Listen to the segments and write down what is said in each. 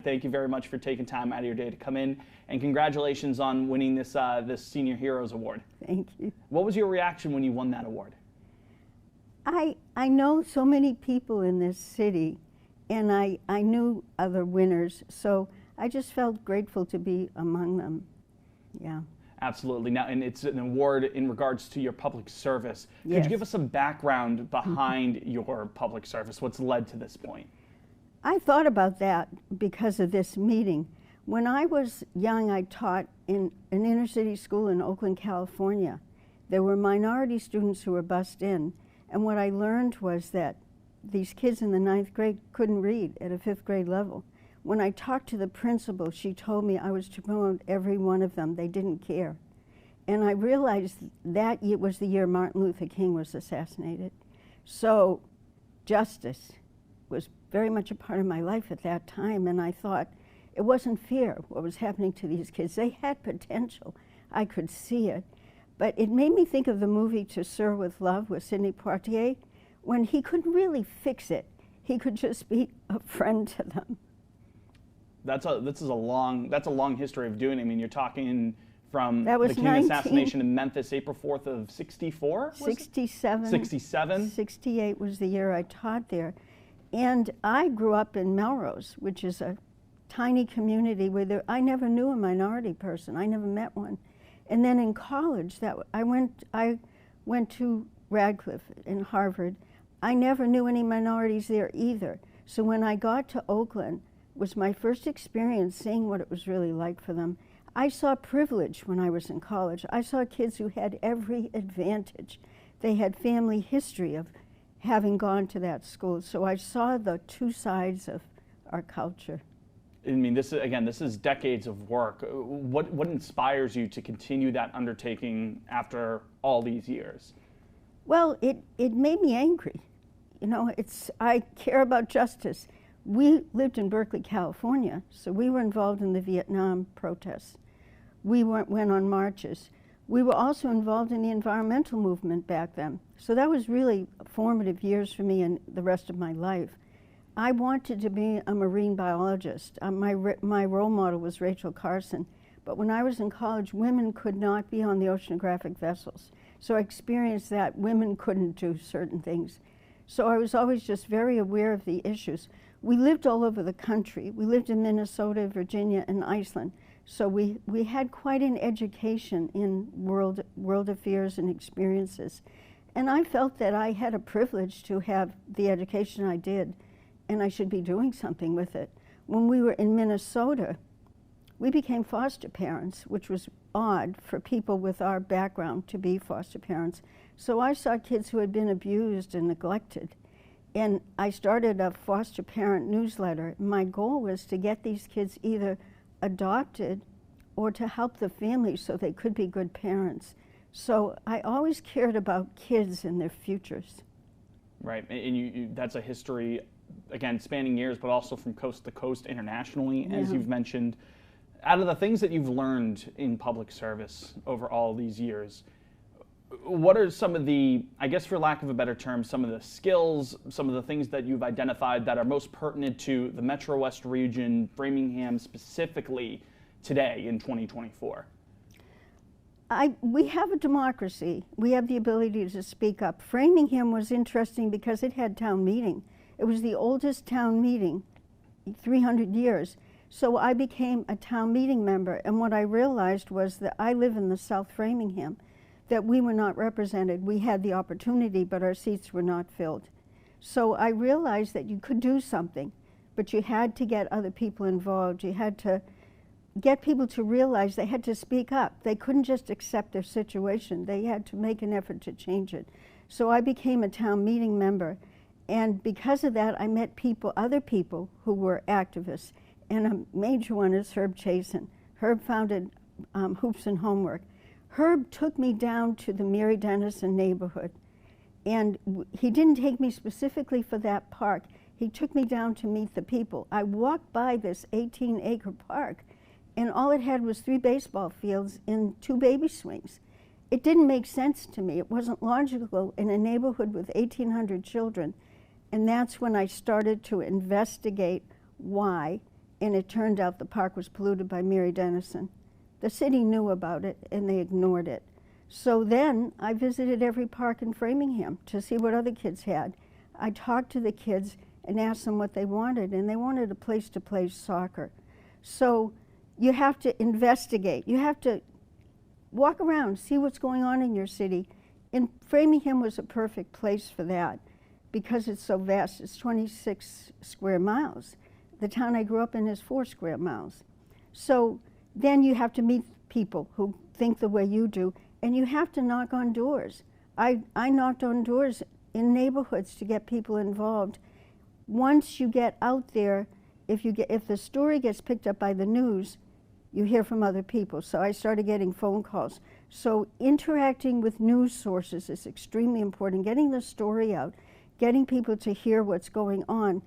Thank you very much for taking time out of your day to come in, and congratulations on winning this Senior Heroes Award. Thank you. What was your reaction when you won that award? I know so many people in this city, and I knew other winners, so I just felt grateful to be among them. Yeah. Absolutely. Now, and it's an award in regards to your public service. Could Yes. you give us some background behind your public service? What's led to this point? I thought about that because of this meeting. When I was young, I taught in an inner city school in Oakland, California. There were minority students who were bused in, and what I learned was that these kids in the 9th grade couldn't read at a 5th grade level. When I talked to the principal, she told me I was to promote every one of them. They didn't care. And I realized that year was the year Martin Luther King was assassinated. So justice was very much a part of my life at that time, and I thought it wasn't fair what was happening to these kids. They had potential. I could see it. But it made me think of the movie To Sir with Love with Sidney Poitier, when he couldn't really fix it. He could just be a friend to them. That's a long history of doing it. I mean, you're talking from That was the King assassination in Memphis, April 4th of 64? 67. 67? 68 was the year I taught there. And I grew up in Melrose, which is a tiny community where I never knew a minority person. I never met one. And then in college, I went to Radcliffe and Harvard. I never knew any minorities there either. So when I got to Oakland, it was my first experience seeing what it was really like for them. I saw privilege when I was in college. I saw kids who had every advantage. They had family history of having gone to that school. So I saw the two sides of our culture. I mean, this is decades of work. What inspires you to continue that undertaking after all these years? Well, it made me angry. You know, I care about justice. We lived in Berkeley, California, so we were involved in the Vietnam protests. We went on marches. We were also involved in the environmental movement back then. So that was really formative years for me and the rest of my life. I wanted to be a marine biologist. My role model was Rachel Carson. But when I was in college, women could not be on the oceanographic vessels. So I experienced that women couldn't do certain things. So I was always just very aware of the issues. We lived all over the country. We lived in Minnesota, Virginia, and Iceland. So we had quite an education in world affairs and experiences. And I felt that I had a privilege to have the education I did, and I should be doing something with it. When we were in Minnesota, we became foster parents, which was odd for people with our background to be foster parents. So I saw kids who had been abused and neglected. And I started a foster parent newsletter. My goal was to get these kids either adopted or to help the families so they could be good parents. So I always cared about kids and their futures. Right, and that's a history, again, spanning years, but also from coast to coast internationally, as you've mentioned. Out of the things that you've learned in public service over all these years, what are some of the, I guess for lack of a better term, some of the skills, some of the things that you've identified that are most pertinent to the Metro West region, Framingham specifically, today in 2024? We have a democracy. We have the ability to speak up. Framingham was interesting because it had town meeting. It was the oldest town meeting, 300 years. So I became a town meeting member, and what I realized was that I live in the South Framingham, that we were not represented. We had the opportunity, but our seats were not filled. So I realized that you could do something, but you had to get other people involved. You had to get people to realize they had to speak up. They couldn't just accept their situation. They had to make an effort to change it. So I became a town meeting member, and because of that, I met other people who were activists, and a major one is Herb Chasen. Herb founded Hoops and Homework. Herb took me down to the Mary Dennison neighborhood, and he didn't take me specifically for that park. He took me down to meet the people. I walked by this 18-acre park, and all it had was 3 baseball fields and 2 baby swings. It didn't make sense to me. It wasn't logical in a neighborhood with 1,800 children, and that's when I started to investigate why, and it turned out the park was polluted by Mary Dennison. The city knew about it, and they ignored it. So then I visited every park in Framingham to see what other kids had. I talked to the kids and asked them what they wanted, and they wanted a place to play soccer. So you have to investigate. You have to walk around, see what's going on in your city. And Framingham was a perfect place for that because it's so vast. It's 26 square miles. The town I grew up in is 4 square miles. So then you have to meet people who think the way you do, and you have to knock on doors. I knocked on doors in neighborhoods to get people involved. Once you get out there, if the story gets picked up by the news, you hear from other people. So I started getting phone calls. So interacting with news sources is extremely important. Getting the story out, getting people to hear what's going on.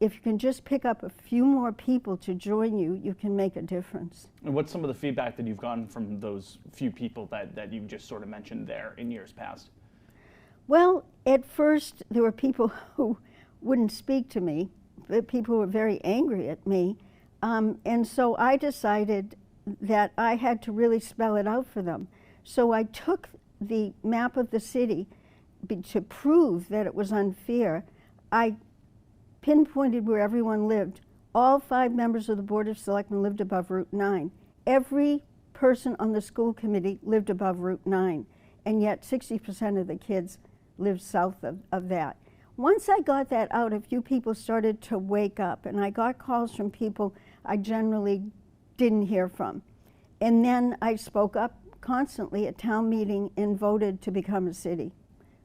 If you can just pick up a few more people to join you, you can make a difference. And what's some of the feedback that you've gotten from those few people that you just sort of mentioned there in years past? Well, at first there were people who wouldn't speak to me. People were very angry at me. And so I decided that I had to really spell it out for them. So I took the map of the city to prove that it was unfair. I pinpointed where everyone lived. All 5 members of the Board of Selectmen lived above Route 9. Every person on the school committee lived above Route 9, and yet 60% of the kids lived south of that. Once I got that out, a few people started to wake up, and I got calls from people I generally didn't hear from. And then I spoke up constantly at town meeting and voted to become a city,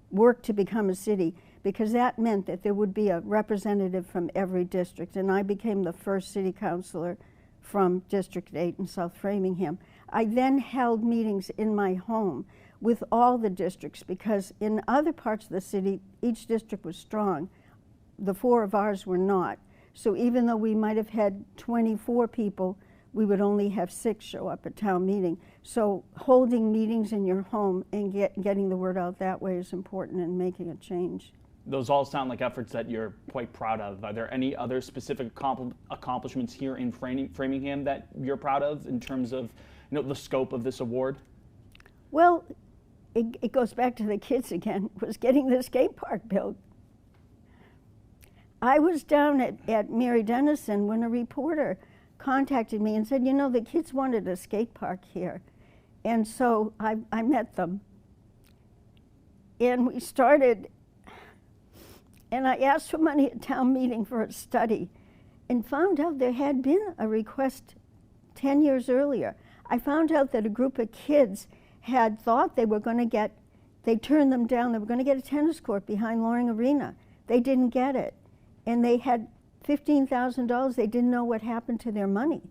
worked to become a city, because that meant that there would be a representative from every district, and I became the first city councilor from District 8 in South Framingham. I then held meetings in my home with all the districts, because in other parts of the city, each district was strong. The 4 of ours were not. So even though we might have had 24 people, we would only have 6 show up at town meeting. So holding meetings in your home and getting the word out that way is important in making a change. Those all sound like efforts that you're quite proud of. Are there any other specific accomplishments here in Framingham that you're proud of in terms of the scope of this award? Well, it goes back to the kids again, was getting the skate park built. I was down at Mary Dennison when a reporter contacted me and said, the kids wanted a skate park here. And so I met them. And we started, and I asked for money at town meeting for a study and found out there had been a request 10 years earlier. I found out that a group of kids had thought they were going to get, they turned them down, they were going to get a tennis court behind Loring Arena. They didn't get it. And they had $15,000. They didn't know what happened to their money.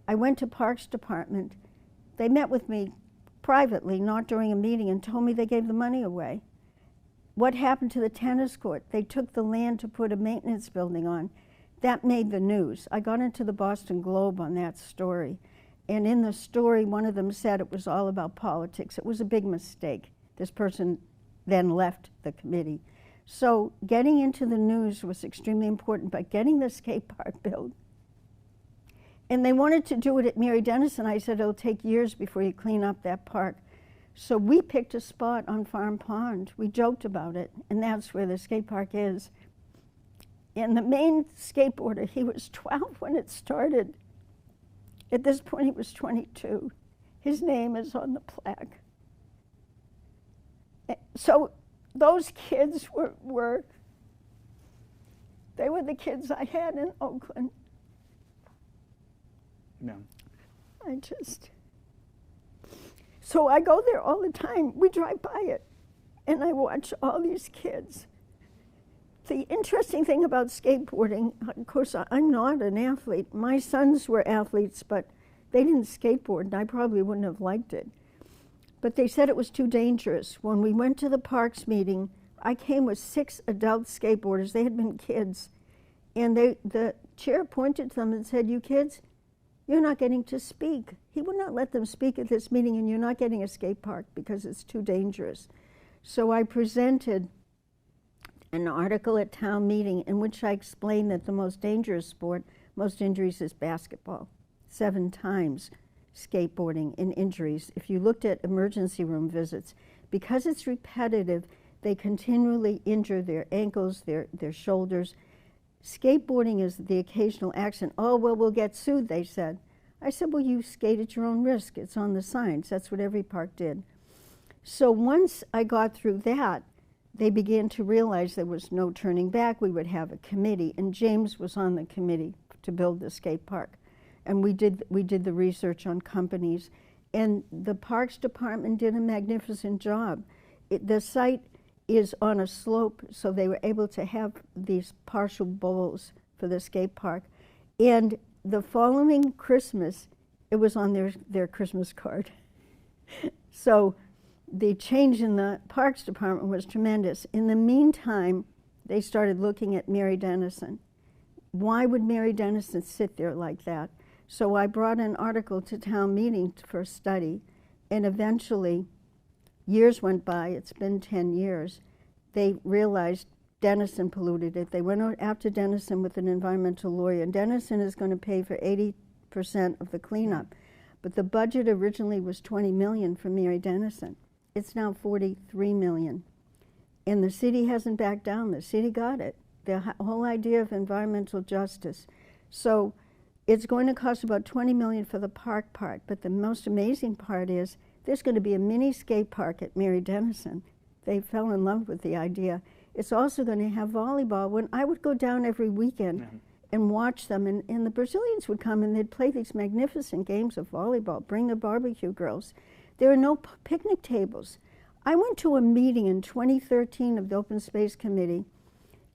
I went to Parks Department. They met with me privately, not during a meeting, and told me they gave the money away. What happened to the tennis court? They took the land to put a maintenance building on. That made the news. I got into the Boston Globe on that story. And in the story, one of them said it was all about politics. It was a big mistake. This person then left the committee. So getting into the news was extremely important, but getting the skate park built. And they wanted to do it at Mary Dennison. I said, it'll take years before you clean up that park. So we picked a spot on Farm Pond. We joked about it, and that's where the skate park is. And the main skateboarder, he was 12 when it started. At this point, he was 22. His name is on the plaque. So those kids were the kids I had in Oakland. No. So I go there all the time. We drive by it, and I watch all these kids. The interesting thing about skateboarding, of course, I'm not an athlete. My sons were athletes, but they didn't skateboard, and I probably wouldn't have liked it. But they said it was too dangerous. When we went to the parks meeting, I came with 6 adult skateboarders. They had been kids. And the chair pointed to them and said, you kids, you're not getting to speak. He would not let them speak at this meeting, and you're not getting a skate park because it's too dangerous. So I presented an article at town meeting in which I explained that the most dangerous sport most injuries is basketball. 7 times skateboarding in injuries. If you looked at emergency room visits, because it's repetitive, they continually injure their ankles, their shoulders. Skateboarding is the occasional accident. Oh, well, we'll get sued, they said. I said, well, you skate at your own risk. It's on the signs. That's what every park did. So once I got through that, they began to realize there was no turning back. We would have a committee, and James was on the committee to build the skate park. And we did the research on companies, and the Parks Department did a magnificent job. The site is on a slope, so they were able to have these partial bowls for the skate park. And the following Christmas, it was on their Christmas card. So the change in the Parks Department was tremendous. In the meantime, they started looking at Mary Dennison. Why would Mary Dennison sit there like that? So I brought an article to town meeting for a study, and eventually, years went by, it's been 10 years, they realized Dennison polluted it. They went out after Dennison with an environmental lawyer, and Dennison is going to pay for 80% of the cleanup. But the budget originally was $20 million for Mary Dennison. It's now $43 million. And the city hasn't backed down. The city got it. The whole idea of environmental justice. So it's going to cost about $20 million for the park part, but the most amazing part is there's going to be a mini skate park at Mary Dennison. They fell in love with the idea. It's also going to have volleyball. When I would go down every weekend and watch them, and the Brazilians would come and they'd play these magnificent games of volleyball, bring the barbecue girls. There are no picnic tables. I went to a meeting in 2013 of the Open Space Committee,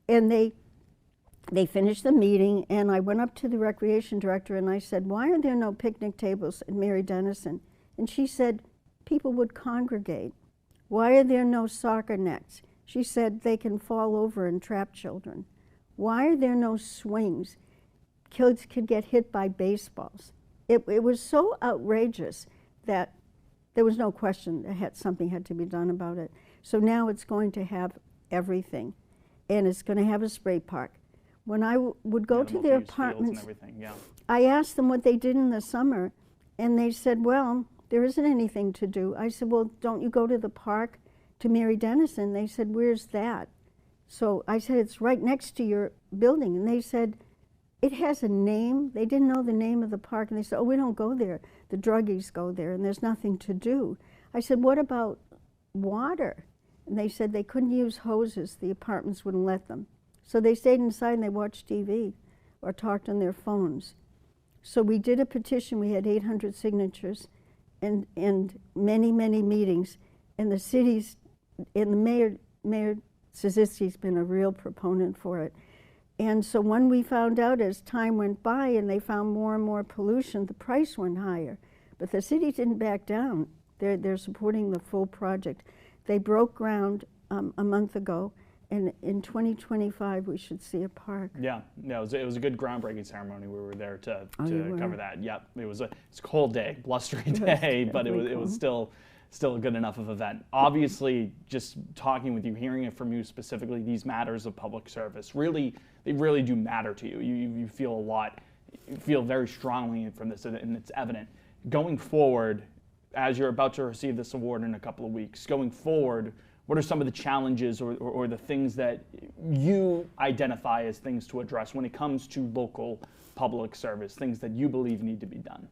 and they finished the meeting, and I went up to the recreation director and I said, why are there no picnic tables at Mary Dennison? And she said, people would congregate. Why are there no soccer nets? She said, they can fall over and trap children. Why are there no swings? Kids could get hit by baseballs. It was so outrageous that there was no question that something had to be done about it. So now it's going to have everything, and it's going to have a spray park. When I would go to their apartments, I asked them what they did in the summer, and they said, well, there isn't anything to do. I said, well, don't you go to the park to Mary Dennison? They said, where's that? So I said, it's right next to your building. And they said, it has a name. They didn't know the name of the park, and they said, oh, we don't go there. The druggies go there, and there's nothing to do. I said, what about water? And they said they couldn't use hoses. The apartments wouldn't let them. So they stayed inside and they watched TV or talked on their phones. So we did a petition. We had 800 signatures and many, many meetings. And the cities, and the Mayor Szczycki's been a real proponent for it. And so when we found out as time went by and they found more and more pollution, the price went higher. But the city didn't back down. They're supporting the full project. They broke ground a month ago. And in 2025, we should see a park. Yeah, no, it was a good groundbreaking ceremony. We were there to cover that. Yep, it's a cold day, blustery day, but it was still a good enough of an event. Obviously, just talking with you, hearing it from you specifically, these matters of public service, they really do matter to you. You feel a lot, you feel very strongly from this, and it's evident. Going forward, as you're about to receive this award in a couple of weeks, going forward, what are some of the challenges or the things that you identify as things to address when it comes to local public service, things that you believe need to be done?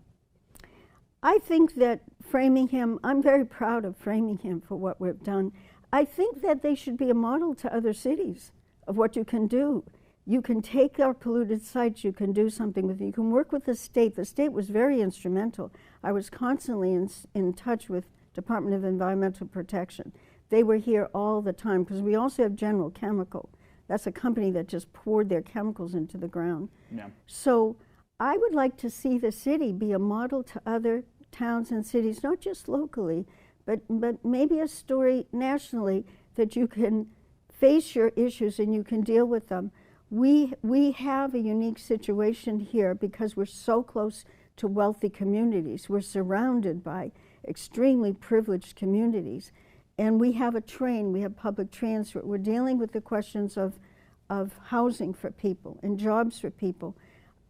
I think that Framingham, I'm very proud of Framingham for what we've done. I think that they should be a model to other cities of what you can do. You can take our polluted sites, you can do something with it. You can work with the state. The state was very instrumental. I was constantly in touch with Department of Environmental Protection. They were here all the time because we also have General Chemical. That's a company that just poured their chemicals into the ground. Yeah. So I would like to see the city be a model to other towns and cities, not just locally, but maybe a story nationally that you can face your issues and you can deal with them. We have a unique situation here because we're so close to wealthy communities. We're surrounded by extremely privileged communities. And we have a train, we have public transport. We're dealing with the questions of housing for people and jobs for people.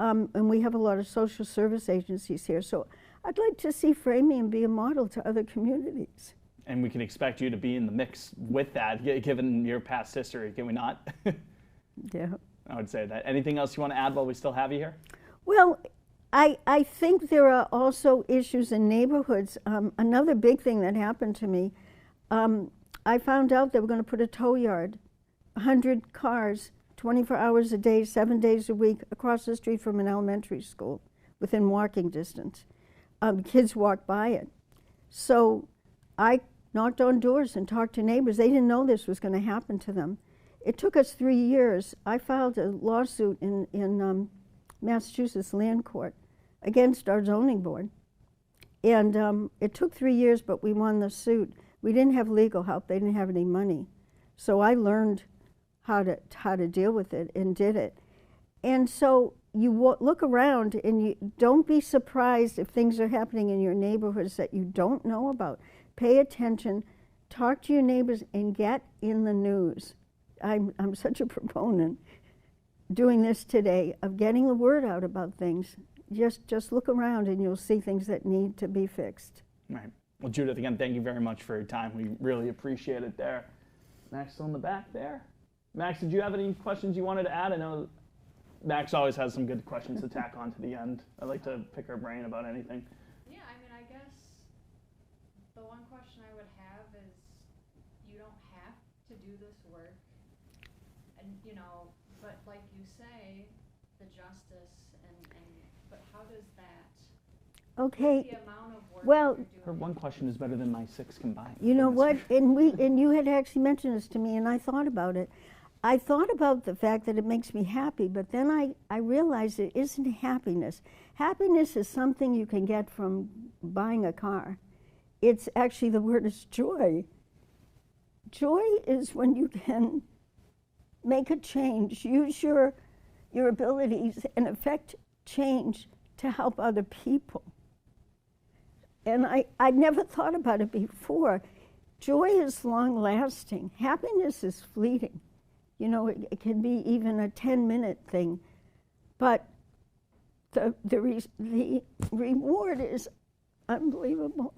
and we have a lot of social service agencies here. So I'd like to see Framingham be a model to other communities. And we can expect you to be in the mix with that, given your past history, can we not? Yeah. I would say that. Anything else you want to add while we still have you here? Well, I think there are also issues in neighborhoods. Another big thing that happened to me, I found out they were going to put a tow yard, 100 cars, 24 hours a day, 7 days a week, across the street from an elementary school, within walking distance. Kids walk by it. So I knocked on doors and talked to neighbors. They didn't know this was going to happen to them. It took us 3 years. I filed a lawsuit in Massachusetts Land Court against our zoning board. And it took 3 years, but we won the suit. We didn't have legal help. They didn't have any money. So I learned how to deal with it and did it. And so you look around and you don't be surprised if things are happening in your neighborhoods that you don't know about. Pay attention, talk to your neighbors, and get in the news. I'm such a proponent doing this today of getting the word out about things. Just look around and you'll see things that need to be fixed. Right. Well, Judith, again, thank you very much for your time. We really appreciate it there. Max on the back there. Max, did you have any questions you wanted to add? I know Max always has some good questions to tack on to the end. I'd like to pick her brain about anything. Yeah, I mean, I guess the one question I would have is, you don't have to do this work, and but like you say, the justice but how does that? Okay. The amount of work Well, you're doing. Her one question is better than my 6 combined. You know what? And you had actually mentioned this to me, and I thought about it. I thought about the fact that it makes me happy, but then I realized it isn't happiness. Happiness is something you can get from buying a car. It's actually, the word is joy. Joy is when you can make a change, use your abilities, and affect change to help other people. And I'd never thought about it before. Joy is long-lasting. Happiness is fleeting. It can be even a 10-minute thing. But the reward is unbelievable.